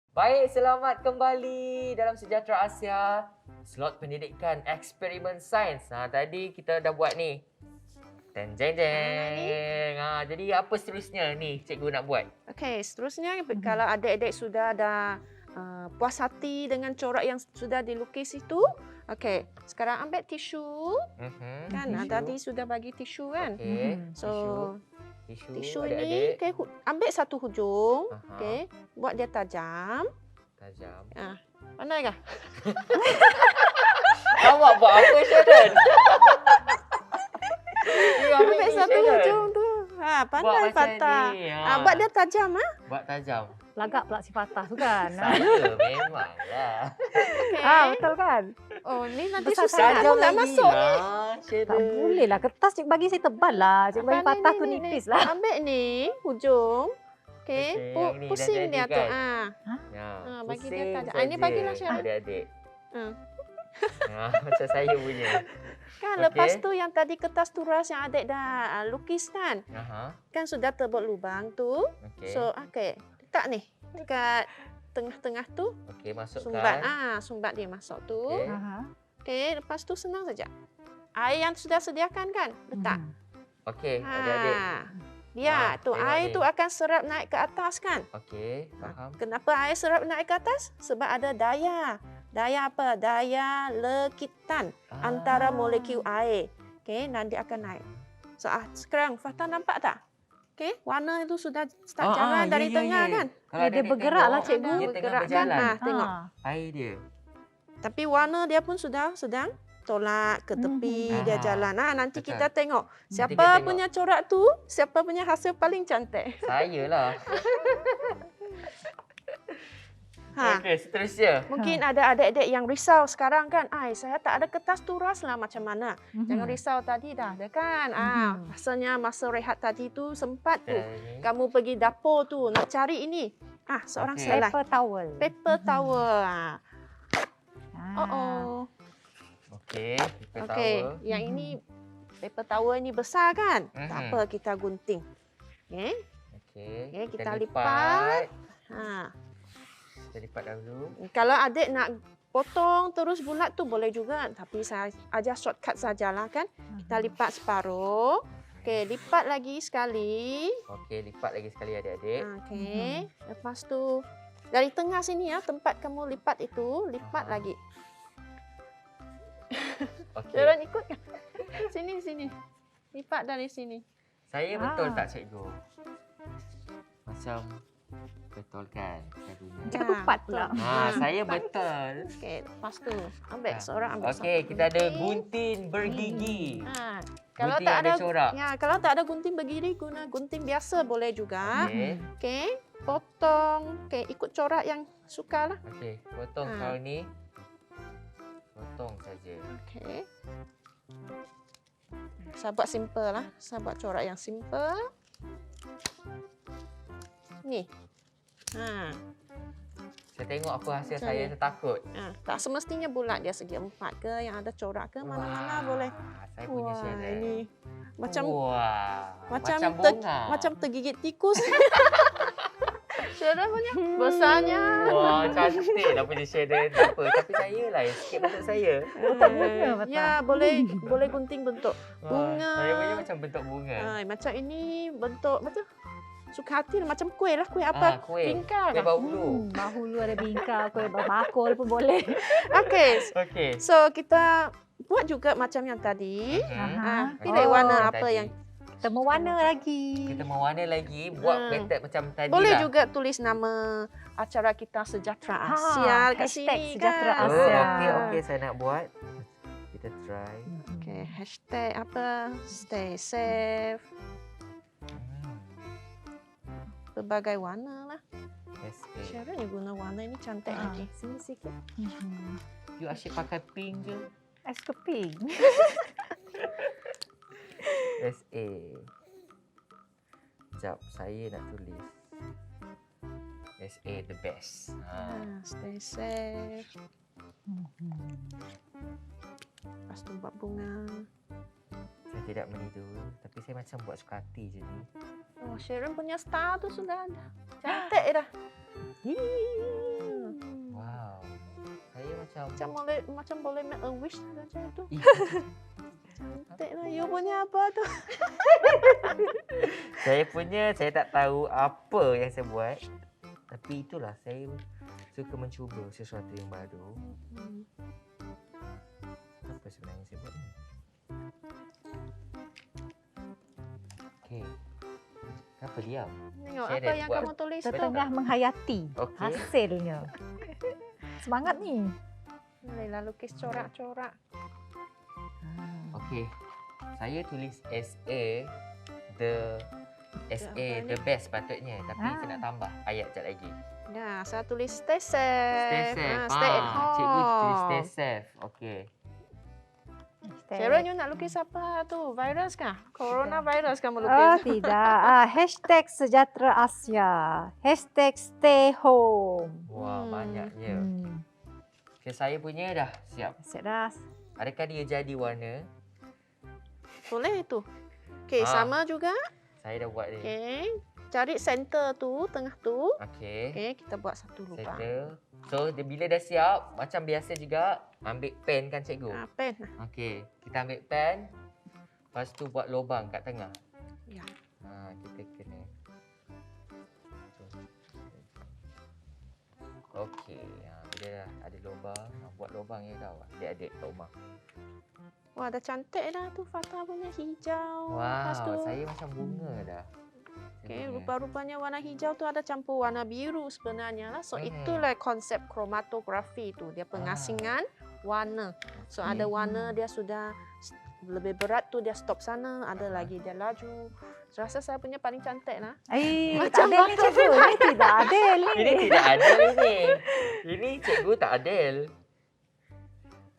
Baik, selamat kembali dalam Sejahtera Asia. Slot pendidikan eksperimen sains. Tadi kita dah buat ni. Jeng. Jadi apa seterusnya ni cikgu nak buat? Okey, seterusnya kalau adik-adik sudah ada puas hati dengan corak yang sudah dilukis itu, okey, sekarang ambil tisu. Kan, Tisu. tadi sudah bagi tisu kan? Okey. So, tisu adik-adik. ni ambil satu hujung, Aha. okey, buat dia tajam. Tajam. Pandai kah? Awak buat apa, Sharon? Ambil satu hujung tu. Pandai patah. Ni. Buat dia tajam Buat tajam. Lagak pula si patah tu kan. Saya memanglah. Betul kan? Oh, ni nanti Besar susah sangat. kamu nak masuk. Tak boleh lah. Kertas cikgu bagi saya tebal lah. Cikgu bagi patah tu nipis lah. Ambil ni hujung. Okey, Okey, yang ni dah pusing jadi dia tu. kan? Bagi dia pusing tajam. saja, Ini bagilah Syarah. adik-adik. Ah. Macam saya punya. Kan Okey. lepas tu yang tadi kertas turas yang adik dah lukis kan. Kan sudah tebuk lubang tu. Okey. So, okey. Letak ni dekat tengah-tengah tu. Okey, masukkan. Sumbat. Sumbat dia masuk tu. Okey. Okey, lepas tu senang saja. Air yang sudah sediakan kan, letak. Okey, adik-adik. Dia tu tengok air ni. tu akan serap naik ke atas kan. Okey, faham. Kenapa air serap naik ke atas? Sebab ada daya. Daya apa? Daya lekitan antara molekul air. Okey, nanti akan naik. So, sekarang Fatah nampak tak? Okey, warna itu sudah start jalan dari tengah kan? Kalau Dia adik-adik bergerak lah, tengok, cikgu. Dia tengah Bergerak kan? berjalan. Tengok. Air dia. Tapi warna dia pun sudah sedang tolak ke tepi, dia jalan. Nanti Betul. kita tengok siapa kita tengok. punya corak tu, siapa punya hasil paling cantik. Saya lah. Okey, seterusnya. Mungkin ada adik-adik yang risau sekarang kan. Saya tak ada kertas turas lah macam mana. Jangan risau tadi dah kan. Rasanya masa rehat tadi tu sempat tu. Kamu pergi dapur tu nak cari ini. Seorang Okey. selai. Paper towel. Paper towel. Ah. Oh. Okey, paper Okey, towel. yang ini paper towel ni besar kan? Tak Mhm. apa, kita gunting. Okey. Okey. Okey, kita lipat. Ha. Kita lipat dahulu. Kalau adik nak potong terus bulat tu boleh juga, tapi saya ajar shortcut sajalah kan. Kita lipat separuh. Okey, lipat lagi sekali. Okey, lipat lagi sekali adik-adik. Okey. Lepas tu dari tengah sini ya, tempat kamu lipat itu, lipat lagi. Okey. Sharon ikut kan? Sini. Lipat dari sini. Saya betul tak cikgu? Macam betul kan cikgunya? Cakap tepat pula. Saya betul. Okey, lepas tu ambil seorang ambil Okey, satu kita ada gunting. gunting bergigi. Ha. Kalau Gunting tak yang ada ada corak. Ya, kalau tak ada gunting begini guna gunting biasa boleh juga. Okey. Okey, potong. Okey, ikut corak yang sukalah. Okey, potong Ha. kau ni. Potong saja. Okey. Saya buat simple lah. Saya buat corak yang simple. Ni. Ha. Saya tengok apa hasil Macam saya, ni. saya takut. Tak semestinya bulat, dia segi 4 ke, yang ada corak ke, mana-mana Wah, boleh. Saya punya Sharon. ini macam macam ter, bunga. macam tergigit tikus. Sharon punya besarnya. Wah, cantik lah punya Sharon. Tak apa, tapi saya lah yang sikit bentuk saya. Bentuk bunga, betul. Ya, boleh gunting bentuk Wah, bunga. Saya punya macam bentuk bunga. Macam ini bentuk macam suka hati macam kuih lah, kuih apa? Kuih. Bingkar Kuih kah? bau hulu. Bahulu ada bingkar, kuih bakul pun boleh. Okey. Okey. So kita buat juga macam yang tadi. Mhm. Pilih Oh, warna apa Tadi. yang Kita mewarna lagi. Kita mewarna lagi, buat method macam tadi boleh lah. juga tulis nama acara kita Sejahtera Asia kat hashtag sini Sejahtera kan. Asia. Okey, saya nak buat. Kita try. Okey, hashtag apa? Stay safe. Berbagai warna lah. SA. Sharon yang guna warna ini cantik lagi. Sini sikit. You asyik pakai pink je. I suka pink. SA. Sekejap, saya nak tulis. SA the best. Stay safe. Lepas tu buat bunga. Saya tidak meniru, tapi saya macam buat suka hati je ni. Oh, Sharon punya star tu sudah ada. Cantik dah. Wow. Saya macam Macam boleh make a wish macam tu. Ih, Cantik lah. You punya apa tu? saya tak tahu apa yang saya buat. Tapi itulah, saya suka mencuba sesuatu yang baru. Apa sebenarnya saya buat ni? Okey. Kenapa diam? Tengok Sharon apa yang buat. kamu tulis tu. Setengah menghayati Okey. hasilnya. Semangat ni. Bolehlah lukis corak-corak. Okey. Saya tulis SA the best patutnya, tapi saya nak tambah ayat sekejap lagi. Ya, saya tulis stay safe. Stay safe. Stay at home. Cikgu tulis stay safe. Okey. Sharon, you nak lukis apa tu? Virus kah? Coronavirus kamu Oh, lukis? tidak. Hashtag Sejahtera Asia. Hashtag stay home. Wah, banyaknya. Hmm. Okay, saya punya dah siap. Siap dah. Adakah dia jadi warna? Boleh tu. Okey, sama juga. Saya dah buat ni. Okey. Cari center tu, tengah tu. Okey. Okey, kita buat satu lubang. Settle. So, bila dah siap, macam biasa juga, ambil pen kan cikgu? Pen. Okey, kita ambil pen. Lepas tu buat lubang kat tengah. Ya. Kita kena. Okey, bila dah ada lubang, buat lubang ya kau. Adik-adik kat rumah. Wah, dah cantik dah tu Fatah punya hijau. Lepas tu, Wow, saya macam bunga dah. okey, Saya bunga. rupa-rupanya warna hijau tu ada campur warna biru sebenarnya lah. So, Mhm. itulah konsep kromatografi tu. Dia pengasingan warna. So, ada warna dia sudah lebih berat tu dia stop sana, ada lagi dia laju. So, rasa saya punya paling cantik lah. Tak adil ni cikgu. Ini tidak adil ni. Ini tidak adil ini. Ini cikgu tak adil.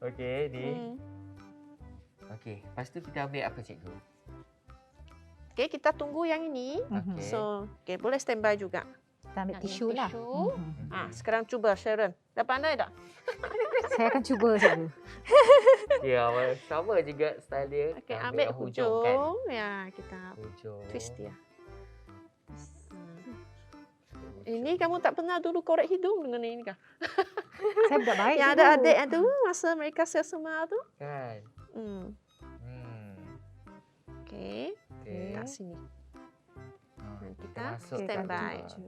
Okey, ni. Okey, lepas tu kita ambil apa cikgu? Okey, kita tunggu yang ini. Okey. So, okey, boleh standby juga. Kita ambil Yang tisu ini lah. tisu. Sekarang cuba Sharon. Dah pandai tak? Saya akan cuba cikgu. Ya, sama juga style dia. Okey, Ambil ambil yang hujung. kan. Ya, kita Hujung. twist dia. Ini kamu tak pernah dulu korek hidung dengan ini kah? Saya budak baik. Yang cikgu. ada adik tu masa mereka sesama tu. Kan. Okey. Okey. Kat sini. Kita Kita masuk stand kat by. tu.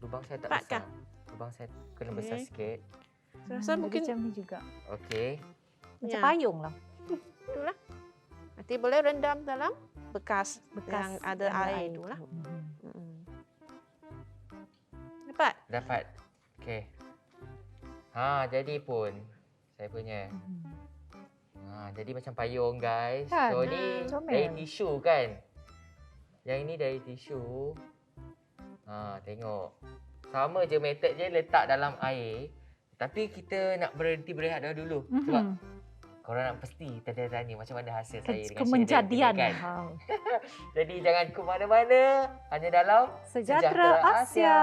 Lubang saya tak Cepat besar. kah? Lubang saya kena Okey. besar sikit. Saya rasa Jadi mungkin macam ni juga. Okey. Macam Ya. payung lah. itulah. Nanti boleh rendam dalam bekas yang ada yang air tu lah. tu. Dapat? Dapat. Okey. Jadi pun saya punya. Jadi macam payung guys. Kan? So ni comel. dari tisu kan. Yang ini dari tisu. Tengok. Sama je method je letak dalam air. Tapi kita nak berhenti berehat dulu. Sebab korang nak pasti tanya-tanya macam mana hasil saya dengan Kemenjadian. Sharon kan. Jadi jangan ke mana-mana. Hanya dalam Sejahtera Asia.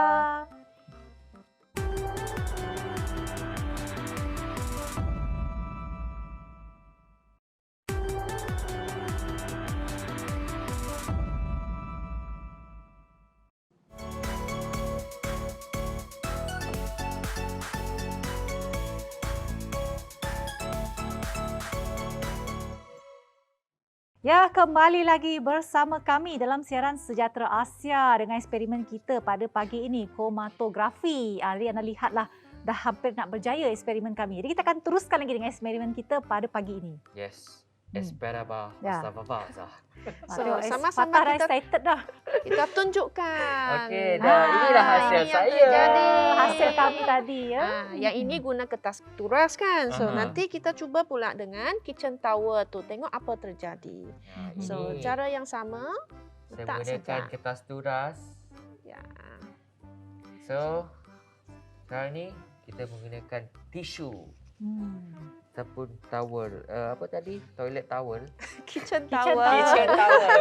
Ya, kembali lagi bersama kami dalam siaran Sejahtera Asia dengan eksperimen kita pada pagi ini, kromatografi. Jadi anda lihatlah dah hampir nak berjaya eksperimen kami. Jadi kita akan teruskan lagi dengan eksperimen kita pada pagi ini. Yes. Esperaba. Ya. Astagfirullah. So, Tengok, sama-sama Fatah dah kita- excited dah. Kita tunjukkan. Okey, dah inilah hasil ini yang saya. terjadi. Hasil kami tadi ya. Yang ini guna kertas turas kan. So Aha. nanti kita cuba pula dengan kitchen towel tu. Tengok apa terjadi. So Ini cara yang sama. saya letak menggunakan saja. kertas turas. Ya. So, sekarang ni kita menggunakan tisu. Ataupun towel. Apa tadi? Toilet towel. Kitchen Kitchen towel. towel. Kitchen towel.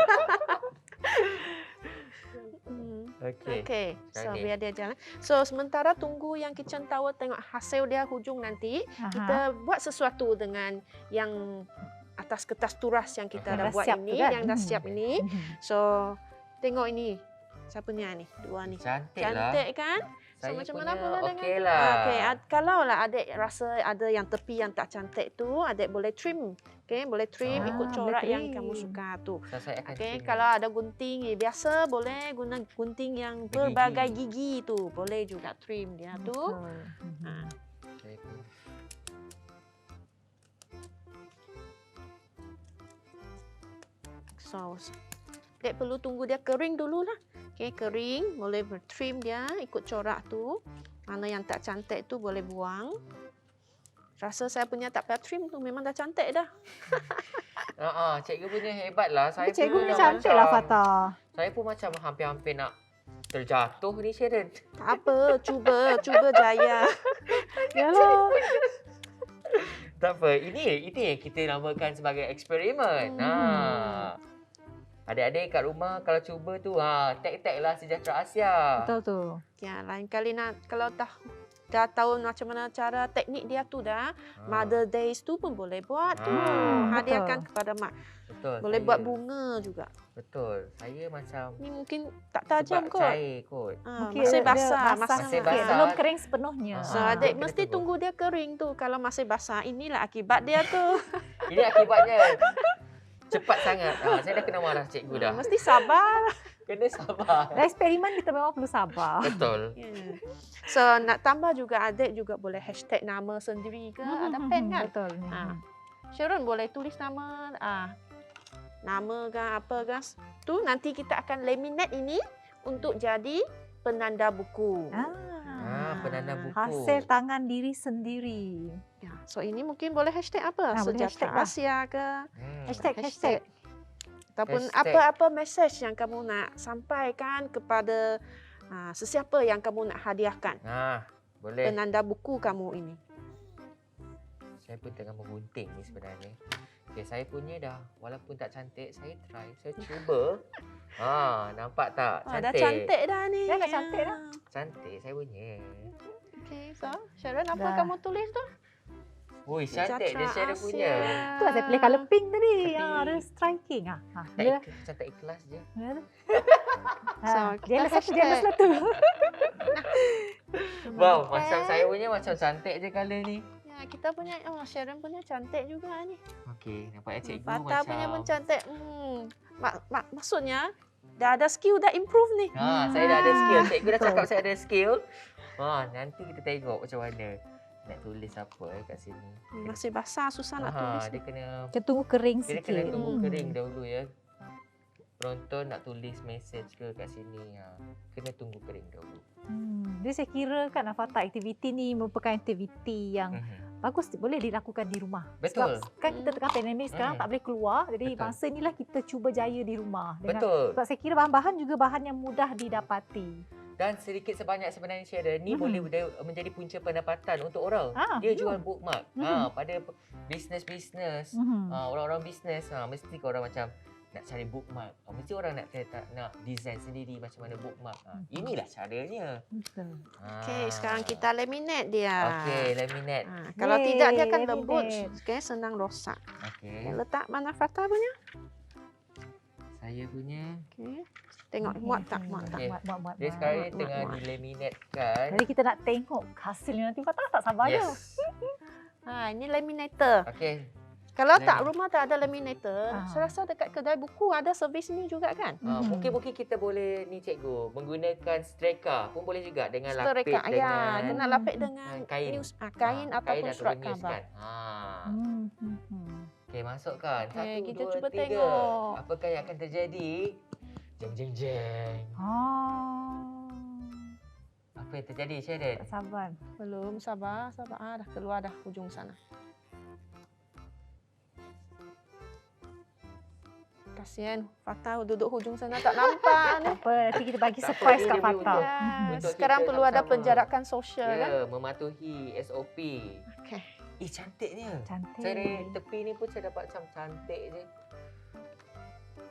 Okey. Okay, so Sekarang ni. biar dia jalan. So sementara tunggu yang kitchen towel tengok hasil dia hujung nanti, kita buat sesuatu dengan yang atas kertas turas yang kita Yang dah dah buat siap ini, tu kan? yang dah siap ini. So tengok ini, siapa punya ni? Dua ni. Cantik lah. Cantik kan? So Saya macam punya mana pula dengan okey lah. Okey, kalau lah adik rasa ada yang tepi yang tak cantik tu, adik boleh trim. Okey, boleh trim ikut boleh corak yang trim. kamu suka tu. So, saya akan Okey, trim. kalau ada gunting biasa boleh guna gunting yang Bergigi. berbagai gigi tu. Boleh juga trim dia tu. Ha. Saya pun. So, dek perlu tunggu dia kering dululah. Okey, kering, boleh trim dia ikut corak tu. Mana yang tak cantik tu boleh buang. Rasa saya punya tak payah trim tu memang dah cantik dah. Cikgu punya hebat lah. Saya Cikgu pun ni dah cantik macam- lah Fatah. Saya pun macam hampir-hampir nak terjatuh ni Sharon. Tak apa, cuba jaya. Yalah. Tak apa. Ini yang kita namakan sebagai eksperimen. Adik-adik kat rumah kalau cuba tu tag-tag lah Sejahtera Asia. Betul tu. Ya, lain kali nak kalau dah tahu macam mana cara teknik dia tu dah. Mother Days tu pun boleh buat tu. Hadiahkan kepada mak. Betul. Boleh saya- buat bunga juga. Betul. Saya macam Ni mungkin tak tajam sebab kot. cair kot. Okey, Masih dia basah. Masih sikit. basah. Belum kering sepenuhnya. So Ah, adik kena mesti tunggu. tunggu dia kering tu. Kalau masih basah, inilah akibat dia tu. Ini akibatnya cepat sangat. Saya dah kena marah cikgu dah. Mesti sabar. Kena sabar. Dalam eksperimen kita memang perlu sabar. Betul. Ya. So nak tambah juga adik juga boleh hashtag nama sendiri ke. Ada pen kan? Betul. Sharon boleh tulis nama. Nama ke apa ke. Tu nanti kita akan laminate ini untuk jadi penanda buku. Penanda buku. Hasil tangan diri sendiri. Ya, so ini mungkin boleh hashtag apa? Boleh hashtag Sejahtera lah. Asia ke? Hashtag. Ataupun Hashtag. apa-apa message yang kamu nak sampaikan kepada sesiapa yang kamu nak hadiahkan. Boleh. Penanda buku kamu ini. Saya pun tengah menggunting ni sebenarnya. Okay, saya punya dah. Walaupun tak cantik, saya try. Saya cuba. Nampak tak? Cantik. Dah cantik dah ni. Dah cantik dah. Cantik saya punya. Okay, so Sharon apa Dah. kamu tulis tu? Ui, cantik dia Sharon Asia. punya. Itulah saya pilih colour pink tadi. Tapi- Dia striking. Tak Dia, macam tak ikhlas je. So, kita jealous lah tu. Wow, macam saya punya macam cantik je colour ni. Ya, kita punya Sharon punya cantik juga ni. Okey, nampaknya cikgu Fatah macam... punya pun cantik. Maksudnya dah ada skill, dah improve ni. Saya dah ada skill. Cikgu dah cakap saya ada skill. Nanti kita tengok macam mana. Nak tulis apa kat sini. Masih basah, susah nak tulis. Dia kena Kita tunggu kering Dia sikit. kena tunggu kering dahulu ya. Penonton nak tulis mesej ke kat sini. Kena tunggu kering dahulu. Jadi saya kira kan Fatah, aktiviti ni merupakan aktiviti yang bagus boleh dilakukan di rumah. Betul. Sebab kan kita tengah pandemik sekarang tak boleh keluar. Jadi Betul. masa inilah kita cuba jaya di rumah. Betul. Sebab saya kira bahan-bahan juga bahan yang mudah didapati. Dan sedikit sebanyak sebenarnya Sharon ni boleh menjadi punca pendapatan untuk orang. Dia jual bookmark. Pada bisnes-bisnes, orang-orang bisnes, mesti orang macam nak cari bookmark. Mesti orang nak design sendiri macam mana bookmark. Inilah caranya. Betul. Okey, sekarang kita laminate dia. Okey, laminate. Kalau tidak dia akan laminate. lembut. Okay, senang rosak. Okey. Letak mana Fatah punya? Saya punya. Okey. Tengok muat tak? Muat tak? Okey. Muat. Dia sekarang ni Muat, tengah muat. dilaminatekan. Jadi kita nak tengok hasilnya nanti. Fatah tak sabar je. Yes. Ini laminator. Okey. Kalau tak rumah tak ada laminator, Ah. saya rasa dekat kedai buku ada servis ni juga kan? Mungkin kita boleh ni cikgu menggunakan streka pun boleh juga dengan lapik Streka. Ya, dengan kena lapik dengan kain. kain ataupun kain surat news khabar. kan. Hmm. Okey, masukkan. Okey, 1, kita 2, cuba 3. tengok. Apakah yang akan terjadi? Jeng jeng jeng. Apa yang terjadi, Sharon? Tak sabar. Belum, sabar. Dah keluar dah hujung sana. Kasihan Fatah duduk hujung sana tak nampak ni. Tak apa, nanti kita bagi Tak apa, surprise dia kat boleh Fatah. untuk- Ya, Untuk sekarang kita perlu ada sama-sama. penjarakan sosial kan? Ya, mematuhi SOP. Okey. Cantiknya. Cantik. Saya dari tepi ni pun saya dapat macam cantik je.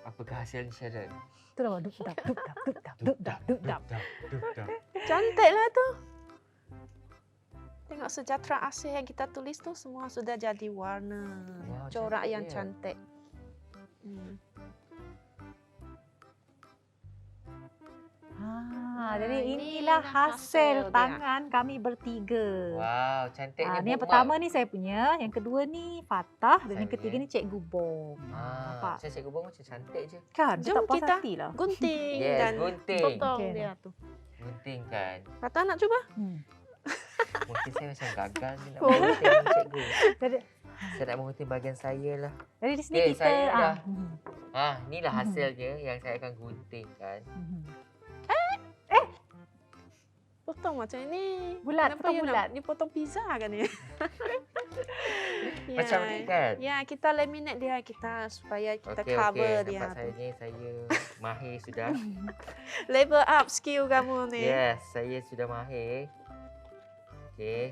Apakah hasil Sharon? Itulah duk-dap, duk-dap. Cantiklah tu. Tengok sejahtera Asia yang kita tulis tu semua sudah jadi warna. Wow, Corak yang cantiknya. cantik. Jadi inilah inilah hasil hasil dia. tangan kami bertiga. Wow, cantiknya. Ni yang pertama ni saya punya, yang kedua ni Fatah dan Saya yang ketiga punya. ni Cikgu Bom. Nampak? Saya cikgu Bong macam cantik je. Kan? Dia Jom tak puas kita hati lah. Gunting Yes, dan gunting. potong Okey. dia tu. Gunting kan. Fatah nak cuba? Mungkin saya macam gagal ni nak Oh. menggunting cikgu. Jadi, Saya nak menggunting bahagian saya lah. dari di sini Okey, kita... saya dah. ah, Inilah hasilnya yang saya akan guntingkan. Potong macam ni. Bulat, Kenapa potong you bulat. Nak, you potong pizza kan ni? Macam ni kan? Ya, kita laminate dia kita supaya kita Okey, cover okey. dia. Nampak saya ni, saya mahir sudah. Level up skill kamu ni. Yes, saya sudah mahir. Okey.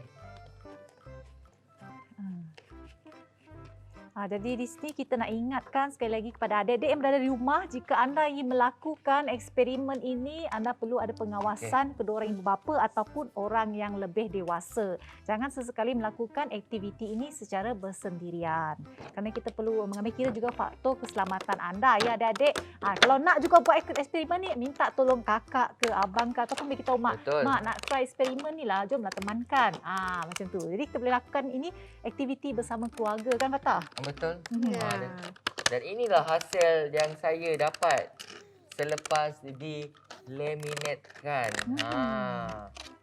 Jadi di sini kita nak ingatkan sekali lagi kepada adik-adik yang berada di rumah, jika anda ingin melakukan eksperimen ini, anda perlu ada pengawasan kedua orang ibu bapa ataupun orang yang lebih dewasa. Jangan sesekali melakukan aktiviti ini secara bersendirian. Kerana kita perlu mengambil kira juga faktor keselamatan anda ya adik-adik. Kalau nak juga buat eksperimen ni, minta tolong kakak ke abang ke ataupun beritahu mak. Betul. Mak nak try eksperimen ni lah, jomlah temankan. Macam tu. Jadi kita boleh lakukan ini aktiviti bersama keluarga kan Fatah? Betul. Ya. Dan inilah hasil yang saya dapat selepas di-laminatekan.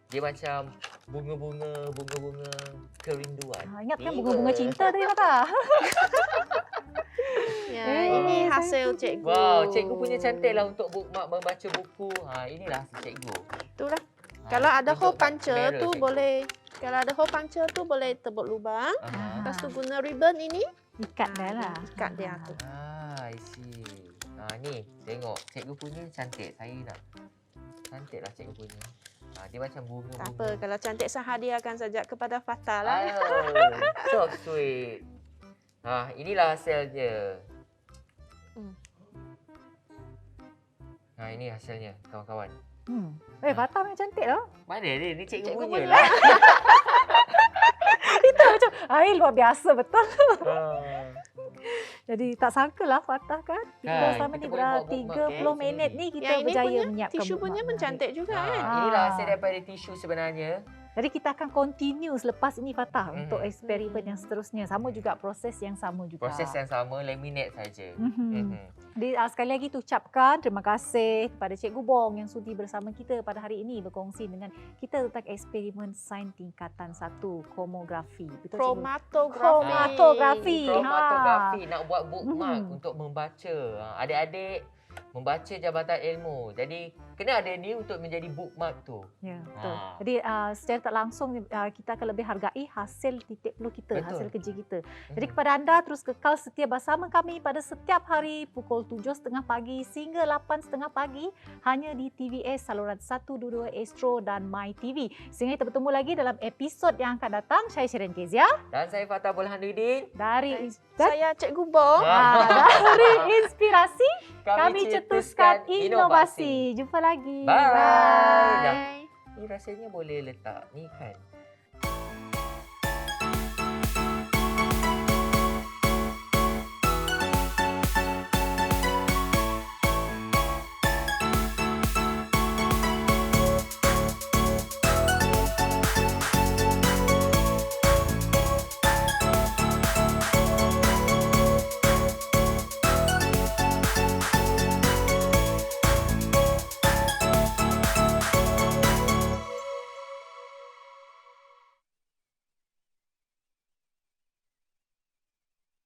Dia macam bunga-bunga kerinduan. Ingatkan bunga-bunga cinta tadi Fatah. Ya, ini hasil cikgu. Wow, cikgu punya cantik lah untuk bookmark membaca buku. Inilah hasil cikgu. Itulah. Kalau ada hole tunjuk kat puncher kamera, tu cikgu. boleh, kalau ada hole puncher tu boleh tebuk lubang. Lepas tu guna ribbon ini, Ikat dah lah. ikat dia tu. I see. Ni, tengok. Cikgu punya cantik. Saya nak. Cantik lah cikgu punya. Dia macam bunga-bunga. Tak apa, kalau cantik saya hadiahkan saja kepada Fatah lah. So sweet. Inilah hasilnya. Hmm. Ini hasilnya, kawan-kawan. Fatah memang cantik lah. Mana dia? Ni cikgu Cikgu punya punya. lah. Itu macam, luar biasa betul. Ah. Jadi tak sangka lah Fatah kan. Kita Kan, sama kita ni boleh buat 30 bookmark, minit sini. ni kita Yang ini berjaya punya menyiapkan tisu punya bookmark pun menarik. cantik juga kan. Inilah hasil daripada tisu sebenarnya. Jadi kita akan continue selepas ini Fatah Mhm. untuk eksperimen yang seterusnya. Sama juga proses yang sama juga. Proses yang sama, laminate saja. Mhm. Jadi sekali lagi tu ucapkan terima kasih kepada Cikgu Bong yang sudi bersama kita pada hari ini berkongsi dengan kita tentang eksperimen sains tingkatan 1 kromografi. Betul Cikgu? Kromatografi. Kromatografi nak buat bookmark Mhm. untuk membaca. Adik-adik membaca jabatan ilmu. Jadi kena ada ni untuk menjadi bookmark tu. Ya, betul. Ha. Jadi secara tak langsung kita akan lebih hargai hasil titik peluh kita, Betul. hasil kerja kita. Jadi kepada anda terus kekal setia bersama kami pada setiap hari pukul 7.30 pagi sehingga 8.30 pagi hanya di TVS saluran 122 Astro dan MyTV. Sehingga kita bertemu lagi dalam episod yang akan datang. Saya Shirin Kezia Dan saya Fatah Burhanuddin. dari Saya Cikgu Bong. dari Inspirasi kami cetuskan inovasi. inovasi. Jumpa lagi. Bye. Bye. Ni rasanya boleh letak ni kan.